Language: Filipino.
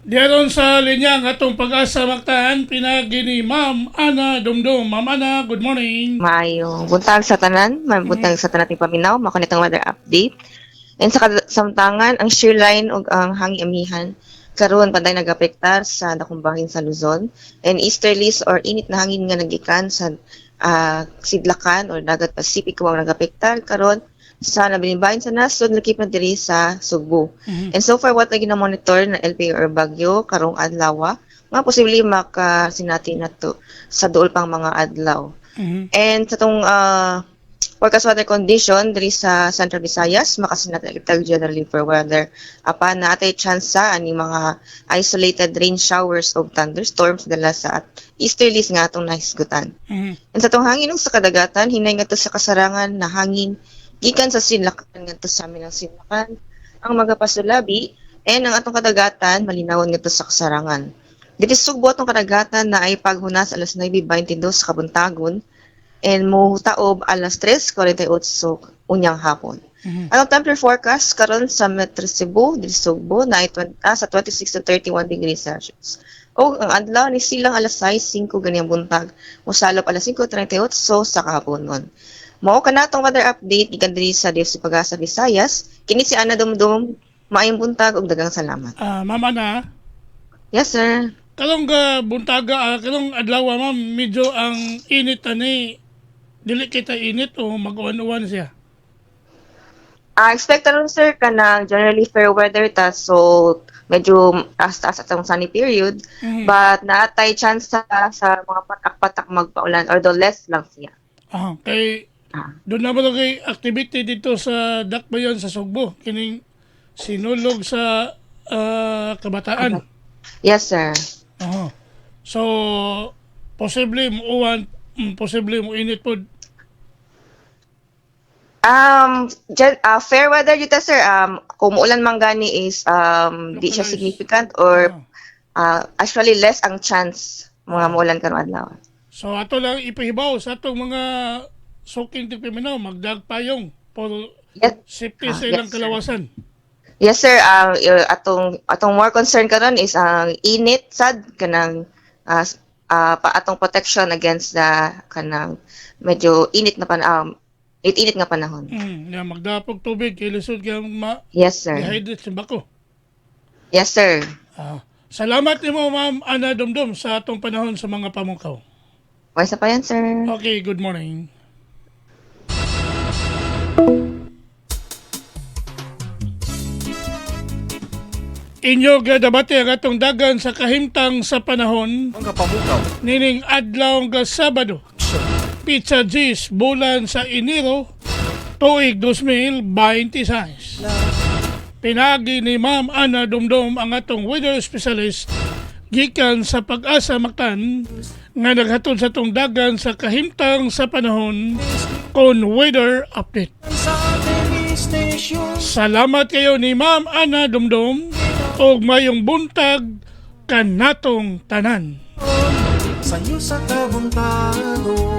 Diyaron sa linya nga atong pag-asa maktaan pinagi ni Ma'am Ana Dumdum. Ma'am Ana, good morning. Maayong buntag sa tanan, buntag sa tanan ting paminaw, mako nitong weather update. And sa kasamtangan, ang shear line ug ang hangin amihan karon panday nagapektar sa dakong bahin sa Luzon. And easterlies or init na hangin nga nagikan sa sidlakan or dagat Pasipiko ang nagapektar karon sa nabilin sa nasod lakip na diri sa Sugbo. And so far what lagi na monitor na LPO or bagyo karong adlaw nga posible makasinati nato sa duol pang mga adlaw. And sa tong forecast weather condition diri sa Central Visayas makasinatag generally for weather apan naatay tsansa ani mga isolated rain showers of thunderstorms dala sa easterlies nga atong nahisgutan. And sa tong hangin sa kadagatan hinay ngadto sa kasarangan na hangin gikan sa Sinlakan ngadto sa amin ang Sinlakan ang magapasulabi and ang atong kadagatan malinawon ngadto sa kasarangan. Dito Sugbo atong kadagatan na ay paghunas alas 9:22 sa kabuntagon and mohutaob alas 3:48 unyang hapon. Ang temperature forecast karon sa Metro Cebu, dito Sugbo na ay sa 26 to 31 degrees Celsius. O ang adlaw ni silang alas 6:05 ganiyang buntag, mosalop alas 5:38 sa kahaponon. Mao kana tong weather update gikan diri sa DFC Pag-asa Visayas. Kini si Ana Dumdum, maayong buntag ug daghang salamat. Ma'am Ana, Yes sir. kalong buntaga, kalong adlaw ma'am, medyo ang init ani. Dili kita init o mag-uwan-uwan siya. Expect ron sir kanang generally fair weather ta so medyo taas-taas atong sunny period but naatay chance sa mga patak-patak magpaulan or the less lang siya. Kay doon na ba kay activity dito sa Dakbayon sa Sugbo, kining sinulog sa kabataan. Yes sir. So, posible mo uwan, posible mo init po. Fair weather dito sir, kung muulan man gani is di siya significant or actually less ang chance mga muulan karong adlaw. So, ato lang ipahibaw sa atong mga soaking tipiminaw, magdagpayong for safety sa ilang yes, kalawasan. Yes sir, atong more concern karon is ang init sad kanang atong protection against the kanang medyo init nga panahon. Magdapog tubig, kay lisod ka Yes sir. dehydrate sa bako. Yes sir. Salamat nimo Ma'am Ana Dumdum sa atong panahon sa mga pamungkaw. Wais pa yan sir. Okay, good morning. Inyo gadabati ang atong dagan sa kahimtang sa panahon Mga pamukaw. nining adlaw nga Sabado. Pizza G's bulan sa Enero tuig 2026. Pinagi ni Ma'am Ana Dumdum ang atong weather specialist gikan sa Pag-asa Mactan nga naghatod sa atong dagan sa kahimtang sa panahon kon weather update. Salamat kayo ni Ma'am Ana Dumdum og mayong buntag kanatong tanan. Sayo sa kabuntagon.